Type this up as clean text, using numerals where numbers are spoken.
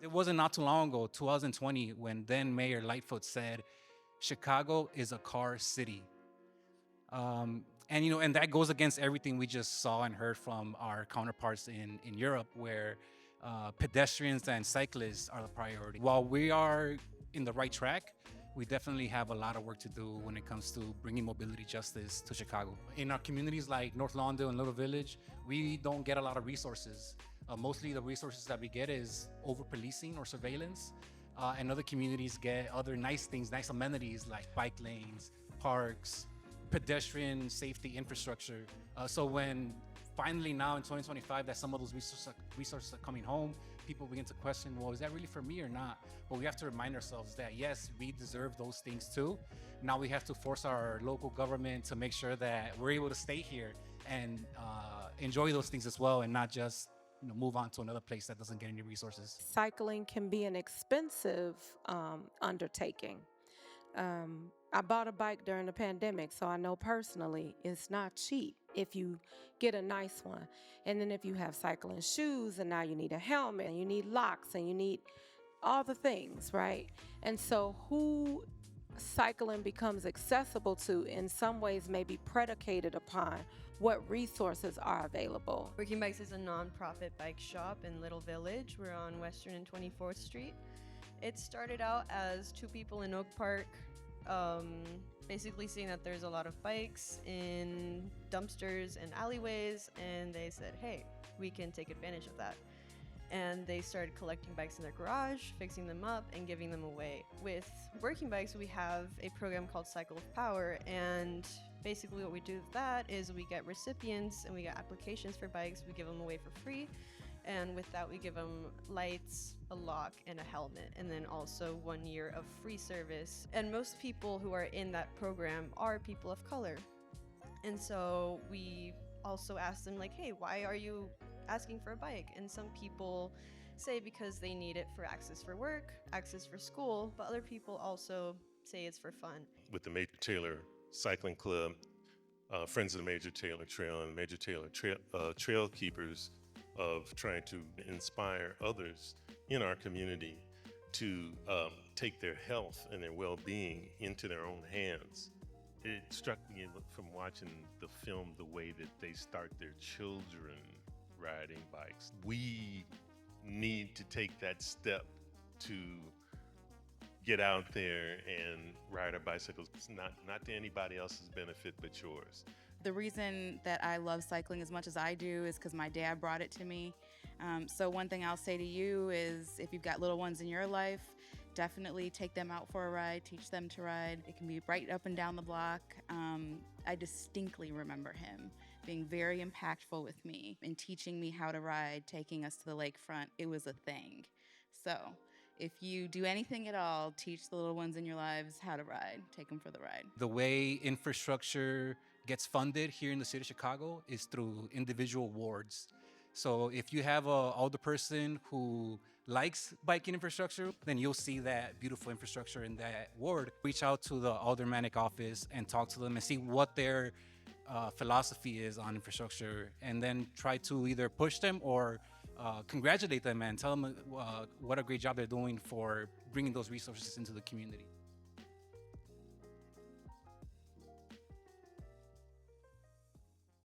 It wasn't not too long ago, 2020, when then Mayor Lightfoot said, Chicago is a car city. And that goes against everything we just saw and heard from our counterparts in Europe, where pedestrians and cyclists are the priority. While we are in the right track, we definitely have a lot of work to do when it comes to bringing mobility justice to Chicago. In our communities like North Lawndale and Little Village, we don't get a lot of resources. Mostly the resources that we get is over policing or surveillance. And other communities get other nice things, nice amenities like bike lanes, parks, pedestrian safety infrastructure. So when finally now in 2025 that some of those resources are coming home, people begin to question, well, is that really for me or not? But we have to remind ourselves that yes, we deserve those things too. Now we have to force our local government to make sure that we're able to stay here and enjoy those things as well, and not just move on to another place that doesn't get any resources. Cycling can be an expensive undertaking. I bought a bike during the pandemic, so I know personally it's not cheap if you get a nice one. And then if you have cycling shoes, and now you need a helmet, and you need locks, and you need all the things, right? And so who cycling becomes accessible to in some ways may be predicated upon what resources are available. Working Bikes is a non-profit bike shop in Little Village. We're on Western and 24th Street. It started out as two people in Oak Park, basically seeing that there's a lot of bikes in dumpsters and alleyways, and they said, hey, we can take advantage of that. And they started collecting bikes in their garage, fixing them up, and giving them away. With Working Bikes, we have a program called Cycle of Power, and basically what we do with that is we get recipients and we get applications for bikes, we give them away for free, and with that we give them lights, a lock, and a helmet, and then also 1 year of free service. And most people who are in that program are people of color. And so we also ask them, like, hey, why are you asking for a bike? And some people say because they need it for access for work, access for school, but other people also say it's for fun. With the Major Taylor Cycling Club, Friends of the Major Taylor Trail, and Major Taylor Trail Keepers, of trying to inspire others in our community to take their health and their well-being into their own hands. It struck me from watching the film the way that they start their children riding bikes. We need to take that step to get out there and ride our bicycles. It's not to anybody else's benefit but yours. The reason that I love cycling as much as I do is because my dad brought it to me. So one thing I'll say to you is if you've got little ones in your life, definitely take them out for a ride, teach them to ride. It can be right up and down the block. I distinctly remember him being very impactful with me and teaching me how to ride, taking us to the lakefront. It was a thing. So if you do anything at all, teach the little ones in your lives how to ride. Take them for the ride. The way infrastructure gets funded here in the city of Chicago is through individual wards. So if you have an older person who likes biking infrastructure, then you'll see that beautiful infrastructure in that ward. Reach out to the aldermanic office and talk to them and see what their philosophy is on infrastructure, and then try to either push them or congratulate them and tell them what a great job they're doing for bringing those resources into the community.